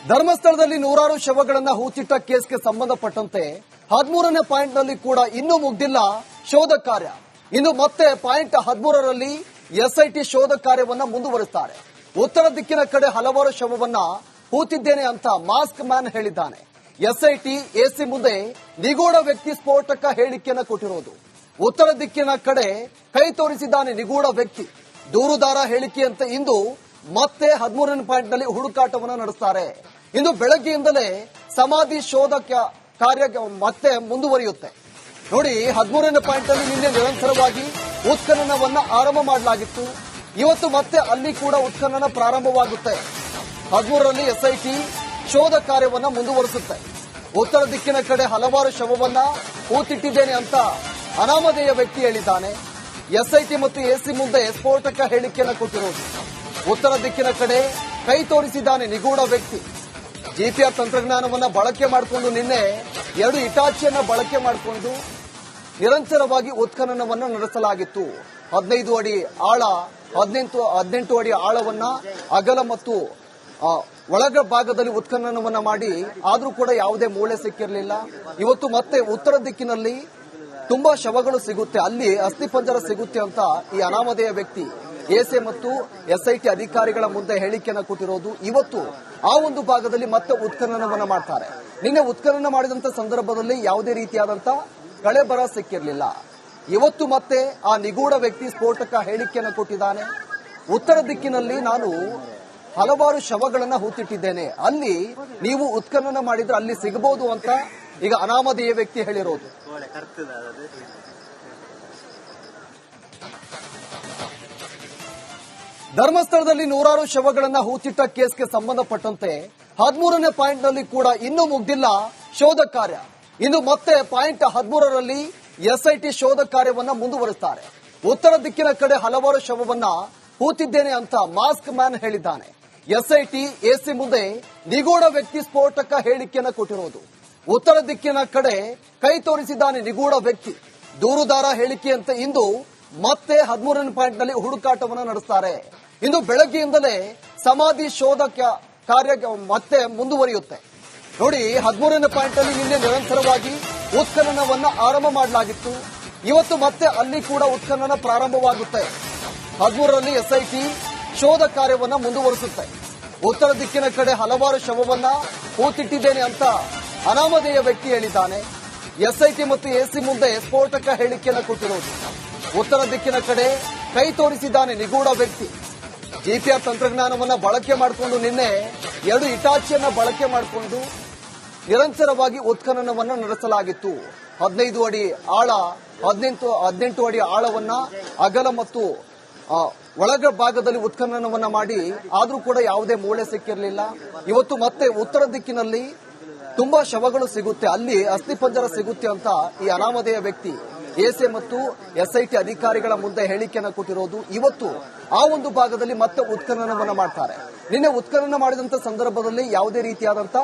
ಧರ್ಮಸ್ಥಳದಲ್ಲಿ ನೂರಾರು ಶವಗಳನ್ನ ಹೂತಿಟ್ಟ ಕೇಸ್ಗೆ ಸಂಬಂಧಪಟ್ಟಂತೆ 13ನೇ ಪಾಯಿಂಟ್ನಲ್ಲಿ ಕೂಡ ಇನ್ನೂ ಮುಗ್ದಿಲ್ಲ ಶೋಧ ಕಾರ್ಯ. ಇನ್ನು ಮತ್ತೆ ಪಾಯಿಂಟ್ 13ರಲ್ಲಿ ಎಸ್ಐಟಿ ಶೋಧ ಕಾರ್ಯವನ್ನ ಮುಂದುವರಿಸುತ್ತಾರೆ. ಉತ್ತರ ದಿಕ್ಕಿನ ಕಡೆ ಹಲವಾರು ಶವವನ್ನ ಹೂತಿದ್ದೇನೆ ಅಂತ ಮಾಸ್ಕ್ ಮ್ಯಾನ್ ಹೇಳಿದ್ದಾನೆ. ಎಸ್ಐಟಿ ಎಸಿ ಮುಂದೆ ನಿಗೂಢ ವ್ಯಕ್ತಿ ಸ್ಫೋಟಕ ಹೇಳಿಕೆಯನ್ನು ಕೊಟ್ಟಿರೋದು. ಉತ್ತರ ದಿಕ್ಕಿನ ಕಡೆ ಕೈ ತೋರಿಸಿದ್ದಾನೆ ನಿಗೂಢ ವ್ಯಕ್ತಿ. ದೂರುದಾರ ಹೇಳಿಕೆಯಂತೆ ಇಂದು ಮತ್ತೆ 13ನೇ ಪಾಯಿಂಟ್ನಲ್ಲಿ ಹುಡುಕಾಟವನ್ನು ನಡೆಸುತ್ತಾರೆ. ಇಂದು ಬೆಳಗ್ಗೆಯಿಂದಲೇ ಸಮಾಧಿ ಶೋಧ ಕಾರ್ಯ ಮತ್ತೆ ಮುಂದುವರಿಯುತ್ತೆ. ನೋಡಿ, 13ನೇ ಪಾಯಿಂಟ್ನಲ್ಲಿ ನಿನ್ನೆ ನಿರಂತರವಾಗಿ ಉತ್ಖನನವನ್ನ ಆರಂಭ ಮಾಡಲಾಗಿತ್ತು. ಇವತ್ತು ಮತ್ತೆ ಅಲ್ಲಿ ಕೂಡ ಉತ್ಖನನ ಪ್ರಾರಂಭವಾಗುತ್ತೆ. 13ರಲ್ಲಿ ಎಸ್ಐಟಿ ಶೋಧ ಕಾರ್ಯವನ್ನ ಮುಂದುವರಿಸುತ್ತೆ. ಉತ್ತರ ದಿಕ್ಕಿನ ಕಡೆ ಹಲವಾರು ಶವವನ್ನ ಹೂತಿಟ್ಟಿದ್ದೇನೆ ಅಂತ ಅನಾಮಧೇಯ ವ್ಯಕ್ತಿ ಹೇಳಿದ್ದಾನೆ. ಎಸ್ಐಟಿ ಮತ್ತು ಎಸಿ ಮುಂದೆ ಸ್ಫೋಟಕ ಹೇಳಿಕೆಯನ್ನು ಕೊಟ್ಟಿರುವುದು. ಉತ್ತರ ದಿಕ್ಕಿನ ಕಡೆ ಕೈ ತೋರಿಸಿದ್ದಾನೆ ನಿಗೂಢ ವ್ಯಕ್ತಿ. ಜಿಪಿಆರ್ ತಂತ್ರಜ್ಞಾನವನ್ನ ಬಳಕೆ ಮಾಡಿಕೊಂಡು ನಿನ್ನೆ 2 ಇಟಾಚಿಯನ್ನ ಬಳಕೆ ಮಾಡಿಕೊಂಡು ನಿರಂತರವಾಗಿ ಉತ್ಖನನವನ್ನ ನಡೆಸಲಾಗಿತ್ತು. 15 ಅಡಿ ಆಳ, 18 ಅಡಿ ಆಳವನ್ನ ಅಗಲ ಮತ್ತು ಒಳಗ ಭಾಗದಲ್ಲಿ ಉತ್ಖನನವನ್ನ ಮಾಡಿ ಆದ್ರೂ ಕೂಡ ಯಾವುದೇ ಮೂಳೆ ಸಿಕ್ಕಿರಲಿಲ್ಲ. ಇವತ್ತು ಮತ್ತೆ ಉತ್ತರ ದಿಕ್ಕಿನಲ್ಲಿ ತುಂಬಾ ಶವಗಳು ಸಿಗುತ್ತೆ, ಅಲ್ಲಿ ಅಸ್ಥಿಪಂಜರ ಸಿಗುತ್ತೆ ಅಂತ ಈ ಅನಾಮಧೇಯ ವ್ಯಕ್ತಿ ಎಸಿ ಮತ್ತು ಎಸ್ಐಟಿ ಅಧಿಕಾರಿಗಳ ಮುಂದೆ ಹೇಳಿಕೆಯನ್ನು ಕೊಟ್ಟಿರೋದು. ಇವತ್ತು ಆ ಒಂದು ಭಾಗದಲ್ಲಿ ಮತ್ತೆ ಉತ್ಖನನವನ್ನ ಮಾಡ್ತಾರೆ. ನಿನ್ನೆ ಉತ್ಖನನ ಮಾಡಿದಂತ ಸಂದರ್ಭದಲ್ಲಿ ಯಾವುದೇ ರೀತಿಯಾದಂತ ಕಳೆಬರ ಸಿಕ್ಕಿರಲಿಲ್ಲ. ಇವತ್ತು ಮತ್ತೆ ಆ ನಿಗೂಢ ವ್ಯಕ್ತಿ ಸ್ಫೋಟಕ ಹೇಳಿಕೆಯನ್ನು ಕೊಟ್ಟಿದ್ದಾನೆ. ಉತ್ತರ ದಿಕ್ಕಿನಲ್ಲಿ ನಾನು ಹಲವಾರು ಶವಗಳನ್ನ ಹೂತಿಟ್ಟಿದ್ದೇನೆ, ಅಲ್ಲಿ ನೀವು ಉತ್ಖನನ ಮಾಡಿದ್ರೆ ಅಲ್ಲಿ ಸಿಗಬಹುದು ಅಂತ ಈಗ ಅನಾಮಧೇಯ ವ್ಯಕ್ತಿ ಹೇಳಿರೋದು. ಧರ್ಮಸ್ಥಳದಲ್ಲಿ ನೂರಾರು ಶವಗಳನ್ನ ಹೂತಿಟ್ಟ ಕೇಸ್ಗೆ ಸಂಬಂಧಪಟ್ಟಂತೆ 13ನೇ ಪಾಯಿಂಟ್ನಲ್ಲಿ ಕೂಡ ಇನ್ನೂ ಮುಗ್ದಿಲ್ಲ ಶೋಧ ಕಾರ್ಯ. ಇನ್ನು ಮತ್ತೆ ಪಾಯಿಂಟ್ 13ರಲ್ಲಿ ಎಸ್ಐಟಿ ಶೋಧ ಕಾರ್ಯವನ್ನ ಮುಂದುವರಿಸುತ್ತಾರೆ. ಉತ್ತರ ದಿಕ್ಕಿನ ಕಡೆ ಹಲವಾರು ಶವವನ್ನ ಹೂತಿದ್ದೇನೆ ಅಂತ ಮಾಸ್ಕ್ ಮ್ಯಾನ್ ಹೇಳಿದ್ದಾನೆ. ಎಸ್ಐಟಿ ಎಸಿ ಮುಂದೆ ನಿಗೂಢ ವ್ಯಕ್ತಿ ಸ್ಫೋಟಕ ಹೇಳಿಕೆಯನ್ನು ಕೊಟ್ಟಿರೋದು. ಉತ್ತರ ದಿಕ್ಕಿನ ಕಡೆ ಕೈ ತೋರಿಸಿದ್ದಾನೆ ನಿಗೂಢ ವ್ಯಕ್ತಿ. ದೂರುದಾರ ಹೇಳಿಕೆಯಂತೆ ಇಂದು ಮತ್ತೆ 13ನೇ ಪಾಯಿಂಟ್ನಲ್ಲಿ ಹುಡುಕಾಟವನ್ನು ನಡೆಸುತ್ತಾರೆ. ಇಂದು ಬೆಳಗ್ಗೆಯಿಂದಲೇ ಸಮಾಧಿ ಶೋಧ ಕಾರ್ಯ ಮತ್ತೆ ಮುಂದುವರಿಯುತ್ತೆ. ನೋಡಿ, 13ನೇ ಪಾಯಿಂಟ್ನಲ್ಲಿ ನಿನ್ನೆ ನಿರಂತರವಾಗಿ ಉತ್ಖನನವನ್ನ ಆರಂಭ ಮಾಡಲಾಗಿತ್ತು. ಇವತ್ತು ಮತ್ತೆ ಅಲ್ಲಿ ಕೂಡ ಉತ್ಖನನ ಪ್ರಾರಂಭವಾಗುತ್ತೆ. 13ರಲ್ಲಿ ಎಸ್ಐಟಿ ಶೋಧ ಕಾರ್ಯವನ್ನ ಮುಂದುವರಿಸುತ್ತೆ. ಉತ್ತರ ದಿಕ್ಕಿನ ಕಡೆ ಹಲವಾರು ಶವವನ್ನ ಹೂತಿಟ್ಟಿದ್ದೇನೆ ಅಂತ ಅನಾಮಧೇಯ ವ್ಯಕ್ತಿ ಹೇಳಿದ್ದಾನೆ. ಎಸ್ಐಟಿ ಮತ್ತು ಎಸಿ ಮುಂದೆ ಸ್ಫೋಟಕ ಹೇಳಿಕೆಯನ್ನು ಕೊಟ್ಟಿರುವುದು. ಉತ್ತರ ದಿಕ್ಕಿನ ಕಡೆ ಕೈ ತೋರಿಸಿದ್ದಾನೆ ನಿಗೂಢ ವ್ಯಕ್ತಿ. ಜಿಪಿಆರ್ ತಂತ್ರಜ್ಞಾನವನ್ನ ಬಳಕೆ ಮಾಡಿಕೊಂಡು ನಿನ್ನೆ 2 ಇಟಾಚಿಯನ್ನ ಬಳಕೆ ಮಾಡಿಕೊಂಡು ನಿರಂತರವಾಗಿ ಉತ್ಖನನವನ್ನ ನಡೆಸಲಾಗಿತ್ತು. 15 ಅಡಿ ಆಳ, 18 ಅಡಿ ಆಳವನ್ನ ಅಗಲ ಮತ್ತು ಒಳಗ ಭಾಗದಲ್ಲಿ ಉತ್ಖನನವನ್ನ ಮಾಡಿ ಆದ್ರೂ ಕೂಡ ಯಾವುದೇ ಮೂಳೆ ಸಿಕ್ಕಿರಲಿಲ್ಲ. ಇವತ್ತು ಮತ್ತೆ ಉತ್ತರ ದಿಕ್ಕಿನಲ್ಲಿ ತುಂಬಾ ಶವಗಳು ಸಿಗುತ್ತೆ, ಅಲ್ಲಿ ಅಸ್ಥಿಪಂಜರ ಸಿಗುತ್ತೆ ಅಂತ ಈ ಅನಾಮಧೇಯ ವ್ಯಕ್ತಿ ಎಸಿ ಮತ್ತು ಎಸ್ಐಟಿ ಅಧಿಕಾರಿಗಳ ಮುಂದೆ ಹೇಳಿಕೆಯನ್ನು ಕೊಟ್ಟಿರೋದು. ಇವತ್ತು ಆ ಒಂದು ಭಾಗದಲ್ಲಿ ಮತ್ತೆ ಉತ್ಖನನವನ್ನ ಮಾಡ್ತಾರೆ. ನಿನ್ನೆ ಉತ್ಖನನ ಮಾಡಿದಂತ ಸಂದರ್ಭದಲ್ಲಿ ಯಾವುದೇ ರೀತಿಯಾದಂತ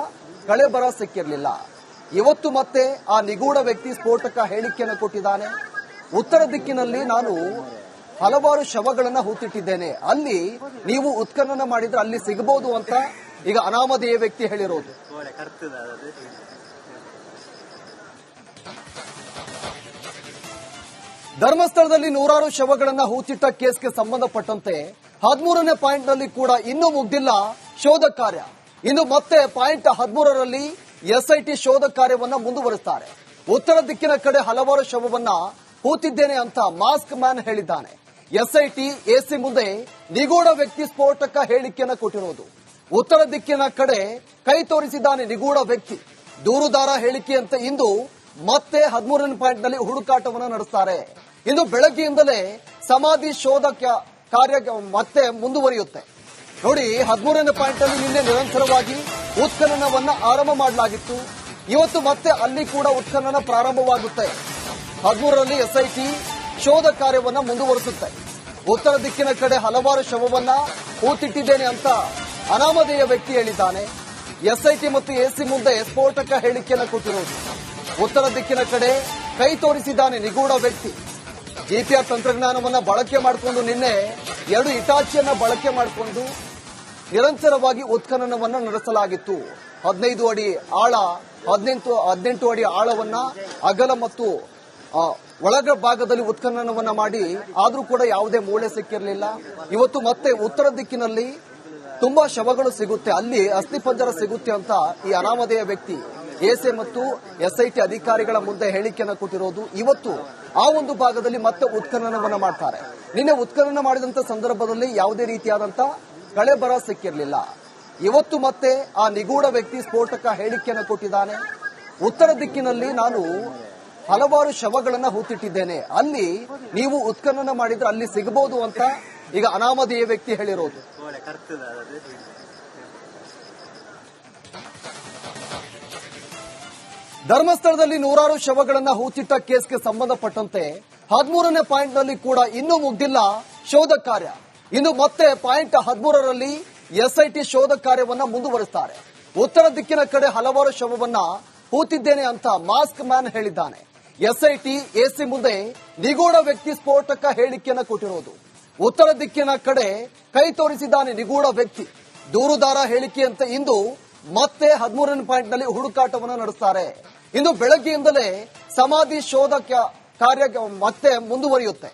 ಕಳೆಬರ ಸಿಕ್ಕಿರಲಿಲ್ಲ. ಇವತ್ತು ಮತ್ತೆ ಆ ನಿಗೂಢ ವ್ಯಕ್ತಿ ಸ್ಫೋಟಕ ಹೇಳಿಕೆಯನ್ನು ಕೊಟ್ಟಿದ್ದಾನೆ. ಉತ್ತರ ದಿಕ್ಕಿನಲ್ಲಿ ನಾನು ಹಲವಾರು ಶವಗಳನ್ನ ಹೂತಿಟ್ಟಿದ್ದೇನೆ, ಅಲ್ಲಿ ನೀವು ಉತ್ಖನನ ಮಾಡಿದ್ರೆ ಅಲ್ಲಿ ಸಿಗಬಹುದು ಅಂತ ಈಗ ಅನಾಮಧೇಯ ವ್ಯಕ್ತಿ ಹೇಳಿರೋದು. ಧರ್ಮಸ್ಥಳದಲ್ಲಿ ನೂರಾರು ಶವಗಳನ್ನ ಹೂತಿಟ್ಟ ಕೇಸ್ಗೆ ಸಂಬಂಧಪಟ್ಟಂತೆ 13ನೇ ಪಾಯಿಂಟ್ನಲ್ಲಿ ಕೂಡ ಇನ್ನೂ ಮುಗ್ದಿಲ್ಲ ಶೋಧ ಕಾರ್ಯ. ಇನ್ನು ಮತ್ತೆ ಪಾಯಿಂಟ್ 13ರಲ್ಲಿ ಎಸ್ಐಟಿ ಶೋಧ ಕಾರ್ಯವನ್ನ ಮುಂದುವರಿಸುತ್ತಾರೆ. ಉತ್ತರ ದಿಕ್ಕಿನ ಕಡೆ ಹಲವಾರು ಶವವನ್ನ ಹೂತಿದ್ದೇನೆ ಅಂತ ಮಾಸ್ಕ್ ಮ್ಯಾನ್ ಹೇಳಿದ್ದಾನೆ. ಎಸ್ಐಟಿ ಎಸಿ ಮುಂದೆ ನಿಗೂಢ ವ್ಯಕ್ತಿ ಸ್ಫೋಟಕ ಹೇಳಿಕೆಯನ್ನು ಕೊಟ್ಟಿರುವುದು. ಉತ್ತರ ದಿಕ್ಕಿನ ಕಡೆ ಕೈ ತೋರಿಸಿದ್ದಾನೆ ನಿಗೂಢ ವ್ಯಕ್ತಿ. ದೂರುದಾರ ಹೇಳಿಕೆಯಂತೆ ಇಂದು ಮತ್ತೆ 13ನೇ ಪಾಯಿಂಟ್ನಲ್ಲಿ ಹುಡುಕಾಟವನ್ನು ನಡೆಸುತ್ತಾರೆ. ಇಂದು ಬೆಳಗ್ಗೆಯಿಂದಲೇ ಸಮಾಧಿ ಶೋಧ ಕಾರ್ಯ ಮತ್ತೆ ಮುಂದುವರಿಯುತ್ತೆ. ನೋಡಿ, 13ನೇ ಪಾಯಿಂಟ್ನಲ್ಲಿ ನಿನ್ನೆ ನಿರಂತರವಾಗಿ ಉತ್ಖನನವನ್ನ ಆರಂಭ ಮಾಡಲಾಗಿತ್ತು. ಇವತ್ತು ಮತ್ತೆ ಅಲ್ಲಿ ಕೂಡ ಉತ್ಖನನ ಪ್ರಾರಂಭವಾಗುತ್ತೆ. 13ರಲ್ಲಿ ಎಸ್ಐಟಿ ಶೋಧ ಕಾರ್ಯವನ್ನ ಮುಂದುವರಿಸುತ್ತೆ. ಉತ್ತರ ದಿಕ್ಕಿನ ಕಡೆ ಹಲವಾರು ಶವವನ್ನ ಹೂತಿಟ್ಟಿದ್ದೇನೆ ಅಂತ ಅನಾಮಧೇಯ ವ್ಯಕ್ತಿ ಹೇಳಿದ್ದಾನೆ. ಎಸ್ಐಟಿ ಮತ್ತು ಎಸಿ ಮುಂದೆ ಸ್ಫೋಟಕ ಹೇಳಿಕೆಯನ್ನು ಕೊಟ್ಟಿರುವುದು. ಉತ್ತರ ದಿಕ್ಕಿನ ಕಡೆ ಕೈ ತೋರಿಸಿದ್ದಾನೆ ನಿಗೂಢ ವ್ಯಕ್ತಿ. ಜಿಪಿಆರ್ ತಂತ್ರಜ್ಞಾನವನ್ನ ಬಳಕೆ ಮಾಡಿಕೊಂಡು ನಿನ್ನೆ 2 ಇಟಾಚಿಯನ್ನ ಬಳಕೆ ಮಾಡಿಕೊಂಡು ನಿರಂತರವಾಗಿ ಉತ್ಖನನವನ್ನ ನಡೆಸಲಾಗಿತ್ತು. 15 ಅಡಿ ಆಳ, 18 ಅಡಿ ಆಳವನ್ನ ಅಗಲ ಮತ್ತು ಒಳಗ ಭಾಗದಲ್ಲಿ ಉತ್ಖನನವನ್ನ ಮಾಡಿ ಆದ್ರೂ ಕೂಡ ಯಾವುದೇ ಮೂಳೆ ಸಿಕ್ಕಿರಲಿಲ್ಲ. ಇವತ್ತು ಮತ್ತೆ ಉತ್ತರ ದಿಕ್ಕಿನಲ್ಲಿ ತುಂಬಾ ಶವಗಳು ಸಿಗುತ್ತೆ, ಅಲ್ಲಿ ಅಸ್ಥಿಪಂಜರ ಸಿಗುತ್ತೆ ಅಂತ ಈ ಅನಾಮಧೇಯ ವ್ಯಕ್ತಿ ಎಸ್ಎ ಮತ್ತು ಎಸ್ಐಟಿ ಅಧಿಕಾರಿಗಳ ಮುಂದೆ ಹೇಳಿಕೆಯನ್ನು ಕೊಟ್ಟಿರೋದು. ಇವತ್ತು ಆ ಒಂದು ಭಾಗದಲ್ಲಿ ಮತ್ತೆ ಉತ್ಖನನವನ್ನ ಮಾಡ್ತಾರೆ. ನಿನ್ನೆ ಉತ್ಖನನ ಮಾಡಿದಂತ ಸಂದರ್ಭದಲ್ಲಿ ಯಾವುದೇ ರೀತಿಯಾದಂತ ಕಳೆ ಬರ ಸಿಕ್ಕಿರಲಿಲ್ಲ. ಇವತ್ತು ಮತ್ತೆ ಆ ನಿಗೂಢ ವ್ಯಕ್ತಿ ಸ್ಫೋಟಕ ಹೇಳಿಕೆಯನ್ನು ಕೊಟ್ಟಿದ್ದಾನೆ. ಉತ್ತರ ದಿಕ್ಕಿನಲ್ಲಿ ನಾನು ಹಲವಾರು ಶವಗಳನ್ನ ಹೂತಿಟ್ಟಿದ್ದೇನೆ, ಅಲ್ಲಿ ನೀವು ಉತ್ಖನನ ಮಾಡಿದ್ರೆ ಅಲ್ಲಿ ಸಿಗಬಹುದು ಅಂತ ಈಗ ಅನಾಮಧೇಯ ವ್ಯಕ್ತಿ ಹೇಳಿರೋದು. ಧರ್ಮಸ್ಥಳದಲ್ಲಿ ನೂರಾರು ಶವಗಳನ್ನ ಹೂತಿಟ್ಟ ಕೇಸ್ಗೆ ಸಂಬಂಧಪಟ್ಟಂತೆ 13ನೇ ಪಾಯಿಂಟ್ನಲ್ಲಿ ಕೂಡ ಇನ್ನೂ ಮುಗ್ದಿಲ್ಲ ಶೋಧ ಕಾರ್ಯ. ಇನ್ನು ಮತ್ತೆ ಪಾಯಿಂಟ್ 13ರಲ್ಲಿ ಎಸ್ಐಟಿ ಶೋಧ ಕಾರ್ಯವನ್ನ ಮುಂದುವರಿಸುತ್ತಾರೆ. ಉತ್ತರ ದಿಕ್ಕಿನ ಕಡೆ ಹಲವಾರು ಶವವನ್ನ ಹೂತಿದ್ದೇನೆ ಅಂತ ಮಾಸ್ಕ್ ಮ್ಯಾನ್ ಹೇಳಿದ್ದಾನೆ. ಎಸ್ಐಟಿ ಎಸಿ ಮುಂದೆ ನಿಗೂಢ ವ್ಯಕ್ತಿ ಸ್ಫೋಟಕ ಹೇಳಿಕೆಯನ್ನು ಕೊಟ್ಟಿರೋದು. ಉತ್ತರ ದಿಕ್ಕಿನ ಕಡೆ ಕೈ ತೋರಿಸಿದ್ದಾನೆ ನಿಗೂಢ ವ್ಯಕ್ತಿ. ದೂರುದಾರ ಹೇಳಿಕೆಯಂತೆ ಇಂದು ಮತ್ತೆ 13ನೇ ಪಾಯಿಂಟ್ನಲ್ಲಿ ಹುಡುಕಾಟವನ್ನು ನಡೆಸುತ್ತಾರೆ. ಇಂದು ಬೆಳಗ್ಗೆಯಿಂದಲೇ ಸಮಾಧಿ ಶೋಧ ಕಾರ್ಯ ಮತ್ತೆ ಮುಂದುವರಿಯುತ್ತೆ.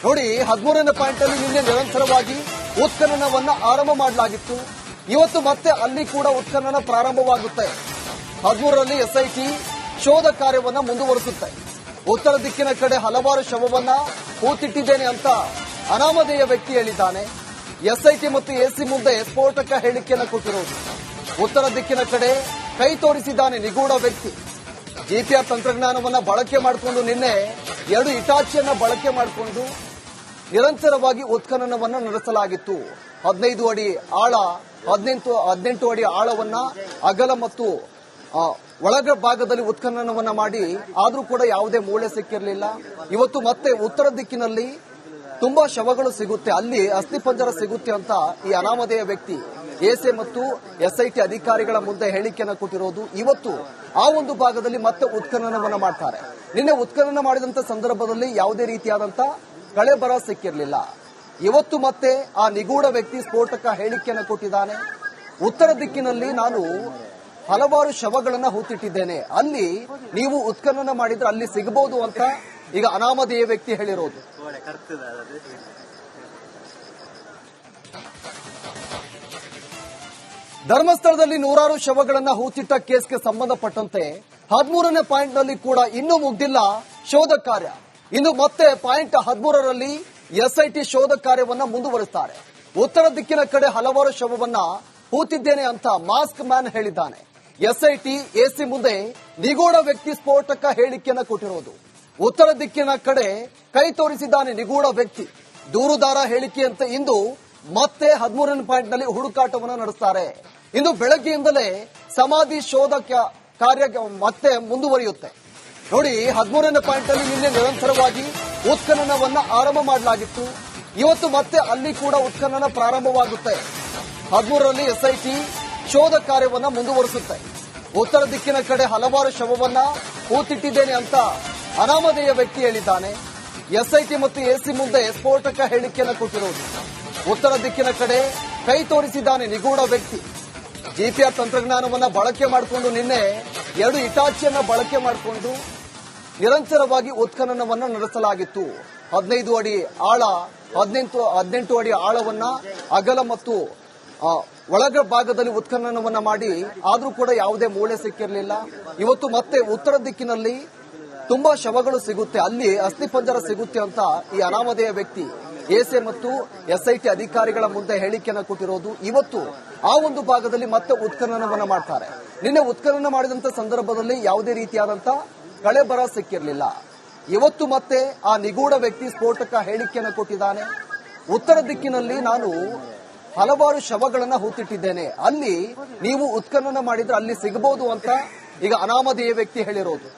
ನೋಡಿ, 13ನೇ ಪಾಯಿಂಟ್ ಅಲ್ಲಿ ನಿನ್ನೆ ನಿರಂತರವಾಗಿ ಉತ್ಖನನವನ್ನ ಆರಂಭ ಮಾಡಲಾಗಿತ್ತು. ಇವತ್ತು ಮತ್ತೆ ಅಲ್ಲಿ ಕೂಡ ಉತ್ಖನನ ಪ್ರಾರಂಭವಾಗುತ್ತೆ. 13ರಲ್ಲಿ ಎಸ್ಐಟಿ ಶೋಧ ಕಾರ್ಯವನ್ನ ಮುಂದುವರಿಸುತ್ತೆ. ಉತ್ತರ ದಿಕ್ಕಿನ ಕಡೆ ಹಲವಾರು ಶವವನ್ನ ಹೂತಿಟ್ಟಿದ್ದೇನೆ ಅಂತ ಅನಾಮಧೇಯ ವ್ಯಕ್ತಿ ಹೇಳಿದ್ದಾನೆ. ಎಸ್ಐಟಿ ಮತ್ತು ಎಸಿ ಮುಂದೆ ಸ್ಫೋಟಕ ಹೇಳಿಕೆಯನ್ನು ಕೊಟ್ಟಿರುವುದು. ಉತ್ತರ ದಿಕ್ಕಿನ ಕಡೆ ಕೈ ತೋರಿಸಿದ್ದಾನೆ ನಿಗೂಢ ವ್ಯಕ್ತಿ. ಜಿಪಿಆರ್ ತಂತ್ರಜ್ಞಾನವನ್ನ ಬಳಕೆ ಮಾಡಿಕೊಂಡು ನಿನ್ನೆ 2 ಇಟಾಚಿಯನ್ನ ಬಳಕೆ ಮಾಡಿಕೊಂಡು ನಿರಂತರವಾಗಿ ಉತ್ಖನನವನ್ನ ನಡೆಸಲಾಗಿತ್ತು. 15 ಅಡಿ ಆಳ, 18 ಅಡಿ ಆಳವನ್ನ ಅಗಲ ಮತ್ತು ಒಳಗ ಭಾಗದಲ್ಲಿ ಉತ್ಖನನವನ್ನ ಮಾಡಿ ಆದ್ರೂ ಕೂಡ ಯಾವುದೇ ಮೂಳೆ ಸಿಕ್ಕಿರಲಿಲ್ಲ. ಇವತ್ತು ಮತ್ತೆ ಉತ್ತರ ದಿಕ್ಕಿನಲ್ಲಿ ತುಂಬಾ ಶವಗಳು ಸಿಗುತ್ತೆ, ಅಲ್ಲಿ ಅಸ್ಥಿಪಂಜರ ಸಿಗುತ್ತೆ ಅಂತ ಈ ಅನಾಮಧೇಯ ವ್ಯಕ್ತಿ ಎಸ್ಎ ಮತ್ತು ಎಸ್ಐಟಿ ಅಧಿಕಾರಿಗಳ ಮುಂದೆ ಹೇಳಿಕೆಯನ್ನು ಕೊಟ್ಟಿರೋದು. ಇವತ್ತು ಆ ಒಂದು ಭಾಗದಲ್ಲಿ ಮತ್ತೆ ಉತ್ಖನನವನ್ನ ಮಾಡ್ತಾರೆ. ನಿನ್ನೆ ಉತ್ಖನನ ಮಾಡಿದಂತ ಸಂದರ್ಭದಲ್ಲಿ ಯಾವುದೇ ರೀತಿಯಾದಂತ ಕಳೆ ಬರ ಸಿಕ್ಕಿರಲಿಲ್ಲ. ಇವತ್ತು ಮತ್ತೆ ಆ ನಿಗೂಢ ವ್ಯಕ್ತಿ ಸ್ಫೋಟಕ ಹೇಳಿಕೆಯನ್ನು ಕೊಟ್ಟಿದ್ದಾನೆ. ಉತ್ತರ ದಿಕ್ಕಿನಲ್ಲಿ ನಾನು ಹಲವಾರು ಶವಗಳನ್ನ ಹೂತಿಟ್ಟಿದ್ದೇನೆ, ಅಲ್ಲಿ ನೀವು ಉತ್ಖನನ ಮಾಡಿದ್ರೆ ಅಲ್ಲಿ ಸಿಗಬಹುದು ಅಂತ ಈಗ ಅನಾಮಧೇಯ ವ್ಯಕ್ತಿ ಹೇಳಿರೋದು. ಧರ್ಮಸ್ಥಳದಲ್ಲಿ ನೂರಾರು ಶವಗಳನ್ನ ಹೂತಿಟ್ಟ ಕೇಸ್ಗೆ ಸಂಬಂಧಪಟ್ಟಂತೆ 13ನೇ ಪಾಯಿಂಟ್ನಲ್ಲಿ ಕೂಡ ಇನ್ನೂ ಮುಗ್ದಿಲ್ಲ ಶೋಧ ಕಾರ್ಯ. ಇನ್ನು ಮತ್ತೆ ಪಾಯಿಂಟ್ 13ರಲ್ಲಿ ಎಸ್ಐಟಿ ಶೋಧ ಕಾರ್ಯವನ್ನ ಮುಂದುವರಿಸುತ್ತಾರೆ. ಉತ್ತರ ದಿಕ್ಕಿನ ಕಡೆ ಹಲವಾರು ಶವವನ್ನ ಹೂತಿದ್ದೇನೆ ಅಂತ ಮಾಸ್ಕ್ ಮ್ಯಾನ್ ಹೇಳಿದ್ದಾನೆ. ಎಸ್ಐಟಿ ಎಸಿ ಮುಂದೆ ನಿಗೂಢ ವ್ಯಕ್ತಿ ಸ್ಫೋಟಕ ಹೇಳಿಕೆಯನ್ನು ಕೊಟ್ಟಿರೋದು. ಉತ್ತರ ದಿಕ್ಕಿನ ಕಡೆ ಕೈ ತೋರಿಸಿದ್ದಾನೆ ನಿಗೂಢ ವ್ಯಕ್ತಿ. ದೂರುದಾರ ಹೇಳಿಕೆಯಂತೆ ಇಂದು ಮತ್ತೆ 13ನೇ ಪಾಯಿಂಟ್ನಲ್ಲಿ ಹುಡುಕಾಟವನ್ನು ನಡೆಸುತ್ತಾರೆ. ಇಂದು ಬೆಳಗ್ಗೆಯಿಂದಲೇ ಸಮಾಧಿ ಶೋಧ ಕಾರ್ಯ ಮತ್ತೆ ಮುಂದುವರಿಯುತ್ತೆ. ನೋಡಿ, 13ನೇ ಪಾಯಿಂಟ್ ಅಲ್ಲಿ ನಿನ್ನೆ ನಿರಂತರವಾಗಿ ಉತ್ಖನನವನ್ನ ಆರಂಭ ಮಾಡಲಾಗಿತ್ತು. ಇವತ್ತು ಮತ್ತೆ ಅಲ್ಲಿ ಕೂಡ ಉತ್ಖನನ ಪ್ರಾರಂಭವಾಗುತ್ತೆ. 13ರಲ್ಲಿ ಎಸ್ಐಟಿ ಶೋಧ ಕಾರ್ಯವನ್ನ ಮುಂದುವರಿಸುತ್ತೆ. ಉತ್ತರ ದಿಕ್ಕಿನ ಕಡೆ ಹಲವಾರು ಶವವನ್ನ ಹೂತಿಟ್ಟಿದ್ದೇನೆ ಅಂತ ಅನಾಮಧೇಯ ವ್ಯಕ್ತಿ ಹೇಳಿದ್ದಾನೆ. ಎಸ್ಐಟಿ ಮತ್ತು ಎಸಿ ಮುಂದೆ ಸ್ಫೋಟಕ ಹೇಳಿಕೆಯನ್ನು ಕೊಟ್ಟಿರುವುದು. ಉತ್ತರ ದಿಕ್ಕಿನ ಕಡೆ ಕೈ ತೋರಿಸಿದ್ದಾನೆ ನಿಗೂಢ ವ್ಯಕ್ತಿ. ಜಿಪಿಆರ್ ತಂತ್ರಜ್ಞಾನವನ್ನ ಬಳಕೆ ಮಾಡಿಕೊಂಡು ನಿನ್ನೆ 2 ಇಟಾಚಿಯನ್ನ ಬಳಕೆ ಮಾಡಿಕೊಂಡು ನಿರಂತರವಾಗಿ ಉತ್ಖನನವನ್ನ ನಡೆಸಲಾಗಿತ್ತು. 15 ಅಡಿ ಆಳ, 18 ಅಡಿ ಆಳವನ್ನ ಅಗಲ ಮತ್ತು ಒಳಗ ಭಾಗದಲ್ಲಿ ಉತ್ಖನನವನ್ನ ಮಾಡಿ ಆದ್ರೂ ಕೂಡ ಯಾವುದೇ ಮೂಳೆ ಸಿಕ್ಕಿರಲಿಲ್ಲ. ಇವತ್ತು ಮತ್ತೆ ಉತ್ತರ ದಿಕ್ಕಿನಲ್ಲಿ ತುಂಬಾ ಶವಗಳು ಸಿಗುತ್ತೆ, ಅಲ್ಲಿ ಅಸ್ಥಿಪಂಜರ ಸಿಗುತ್ತೆ ಅಂತ ಈ ಅನಾಮಧೇಯ ವ್ಯಕ್ತಿ ಎಸ್ಎ ಮತ್ತು ಎಸ್ಐಟಿ ಅಧಿಕಾರಿಗಳ ಮುಂದೆ ಹೇಳಿಕೆಯನ್ನು ಕೊಟ್ಟಿರೋದು. ಇವತ್ತು ಆ ಒಂದು ಭಾಗದಲ್ಲಿ ಮತ್ತೆ ಉತ್ಖನನವನ್ನ ಮಾಡ್ತಾರೆ. ನಿನ್ನೆ ಉತ್ಖನನ ಮಾಡಿದಂತ ಸಂದರ್ಭದಲ್ಲಿ ಯಾವುದೇ ರೀತಿಯಾದಂತ ಕಳೆ ಬರ ಸಿಕ್ಕಿರಲಿಲ್ಲ. ಇವತ್ತು ಮತ್ತೆ ಆ ನಿಗೂಢ ವ್ಯಕ್ತಿ ಸ್ಫೋಟಕ ಹೇಳಿಕೆಯನ್ನು ಕೊಟ್ಟಿದ್ದಾನೆ. ಉತ್ತರ ದಿಕ್ಕಿನಲ್ಲಿ ನಾನು ಹಲವಾರು ಶವಗಳನ್ನ ಹೂತಿಟ್ಟಿದ್ದೇನೆ, ಅಲ್ಲಿ ನೀವು ಉತ್ಖನನ ಮಾಡಿದ್ರೆ ಅಲ್ಲಿ ಸಿಗಬಹುದು ಅಂತ ಈಗ ಅನಾಮಧೇಯ ವ್ಯಕ್ತಿ ಹೇಳಿರೋದು.